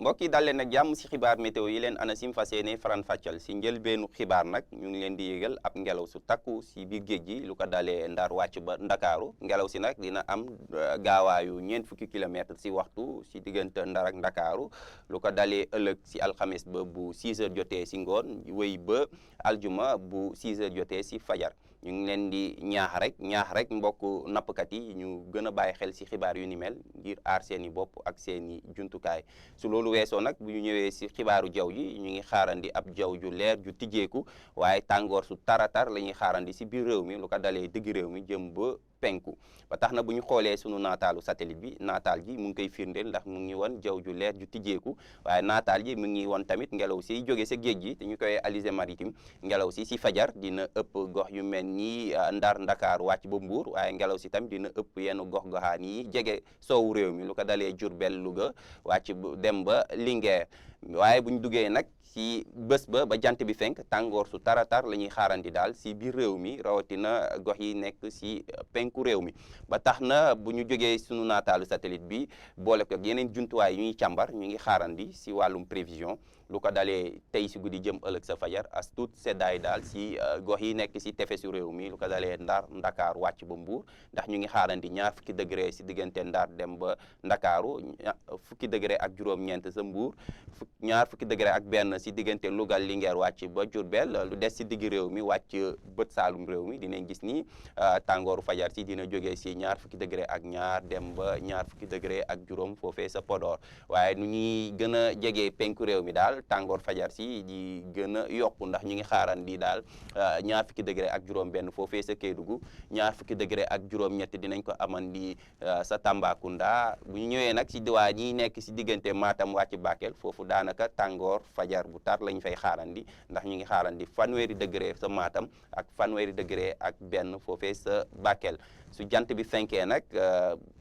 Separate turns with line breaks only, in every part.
mbokk yi dal leen nag jàmm si xibaar météo yi leen ANACIM fas yéene faran fàccal si njëlbeenu xibaar nag ñu ngi leen di yëgal ab ngelaw su takku si biir géej gi lu ko dalee Ndar wàcc ba Ndakaaru ngelaw si nag dina am gaawaayu 40 kilomètres si waxtu si diggante Ndar ak Ndakaaru lu ko dalee ëllëg si alxames ba bu 6 heures jotee si ngoon wéy ba aljuma bu 6 heures jotee si fajar ñu ngi leen di ñaax rek mbokk nappkat yi ñu gën a bàyyi xel si xibaar yu ni mel ngir aar seeni bopp ak seeni jumtukaay su loolu weesoo nag bu ñu ñëwee si xibaaru jaww ji ñu ngi xaarandi ab jaww ju leer ju tijjeeku waaye tàngoor su taratar la ñuy xaarandi si biir réew mi lu ko dalee digg réew mi jëm ba penku ba tax na bu ñu xoolee sunu naataalu satellite bi naataal ji mu ngi koy firndeel ndax mu ngi won jaww ju leer ju tijjeeku waaye naataal ji mu ngi won tamit ngelaw si jóge sa géej gi te ñu koy alizé maritime ngelaw si fajar dina ëpp gox yu mel ni Ndar Ndakaar wàcc ba Mbuur waaye ngelaw si tamit dina ëpp yenn gox-goxaan yi jege soowu réew mi lu ko dalee Diourbel Louga wàcc dem ba Linguère waaye bu ñu duggee nag si bés ba jant bi fenk tàngoor su taratar la ñuy xaarandi daal si biir réew mi rawatina gox yi nekk si penku réew mi ba tax na bu ñu jógee sunu naataalu satellite bi boole ko ak yeneen jumtuwaay yu ñuy càmbar ñu ngi xaarandi si wàllum prévision lu ko dalee tey si guddi jëm ëllëg sa fajar as tuut seddaay daal si gox yi nekk si tefesu réew mi lu ko dalee Ndar Ndakaar wàcc ba Mbuur ndax ñu ngi xaarandi ñaar fukki degré si diggante Ndar dem ba Ndakaaru fukki degré ak juróom-ñeent sa Mbuur ñaar fukki degré ak benn si diggante Louga Linguère wàcc ba Diourbel lu des si digg réew mi wàcc bët saalum réew mi dinañ gis ni tàngooru fajar si dina jógee si ñaar fukki degré ak ñaar dem ba ñaar fukki degré ak juróom foofee sa Podor waaye nu ñuy gën a jegee penku réew mi daal tàngoor fajar si di gën a yokku ndax ñu ngi xaarandi daal ñaar fukki degré ak juróom benn foofee sa Kédougou ñaar fukki degré ak juróom ñett dinañ ko amandi sa Tambacounda bu ñu ñëwee nag si diwaan yi nekk si diggante Matam wàcc Bakel foofu daanaka tàngoor fajar bu tar lañ fay xaarandi ndax ñu ngi xaarandi fanweeri degré sa Matam ak fanweeri degré ak benn foofee sa Bakel su jant bi fenkee nag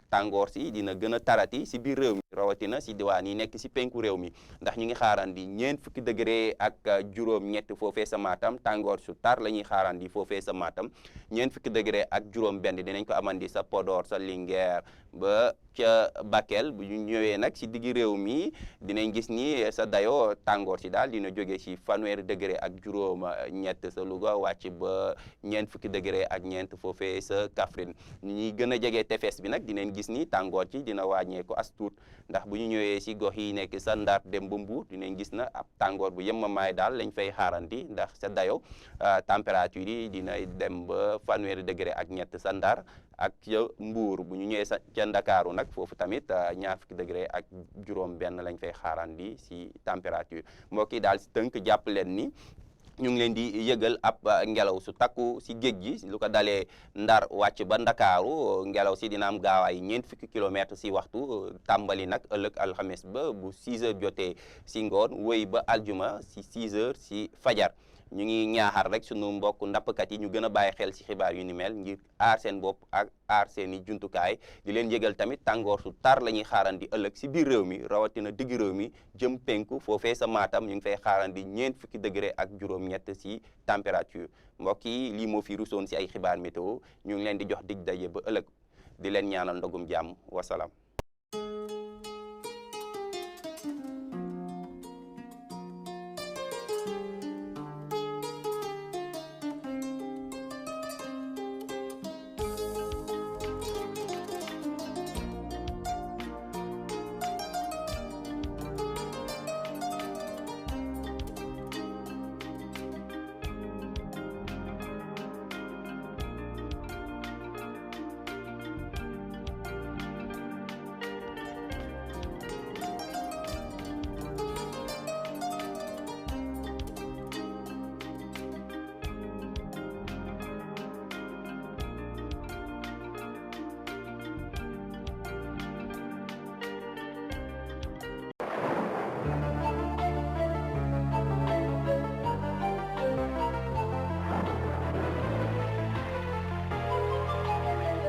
tàngoor si dina gën a tarati si biir réew mi rawatina si diwaan yi nekk si penku réew mi ndax ñu ngi xaarandi ñeent fukki degré ak juróom-ñett foofee sa Matam tàngoor su tar la ñuy xaarandi foofee sa Matam ñeent fukki degré ak juróom-benn dinañ ko amandi sa Podor sa Linguère ba ca Bakel bu ñu ñëwee nag si diggi réew mi dinañ gis ni sa dayoo tàngoor si daal dina jóge si fanweeri degré ak juróom-ñett sa Louga wàcc ba ñeent fukki degré ak ñeent foofee sa Kaffrine ñuy gën a jege tefes bi nag dinañ gis ni tàngoor ci dina wàññeeku as tuut ndax bu ñu ñëwee si gox yi nekk sa Ndar dem ba Mbuur dinañ gis na ab tàngoor bu yemamaay daal lañ fay xaarandi ndax sa dayo température yi dina dem ba fanweeri degré ak ñett sa Ndar ak ca Mbuur bu ñu ñëwee sa ca Ndakaaru nag foofu tamit ñaar fukki degré ak juróom benn lañ fay xaarandi si température mbokk yi daal si tënk jàpp leen ni ñu ngi leen di yëgal ab ngelaw su takku si géej gi lu ko dalee Ndar wàcc ba Ndakaaru ngelaw si dina am gaawaay 40 kilomètres si waxtu tàmbali nag ëllëg alxames ba bu 6 heures jotee si ngoon wéy ba aljuma si 6 heures si fajar ñu ngi ñaaxar rek sunu mbokk nappkat yi ñu gën a bàyyi xel si xibaar yu ni mel ngir aar seen bopp ak aar seeni jumtukaay di leen yëgal tamit tàngoor su tar la ñuy xaarandi ëllëg si biir réew mi rawatina digg réew mi jëm penku foofee sa Matam ñu ngi fay xaarandi ñeent fukki degré ak juróom-ñett si température mbokk yi lii moo fi rusoon si ay xibaar météo ñu ngi leen di jox dig daje ba ëllëg di leen ñaanal ndogum jàmm wasalaam.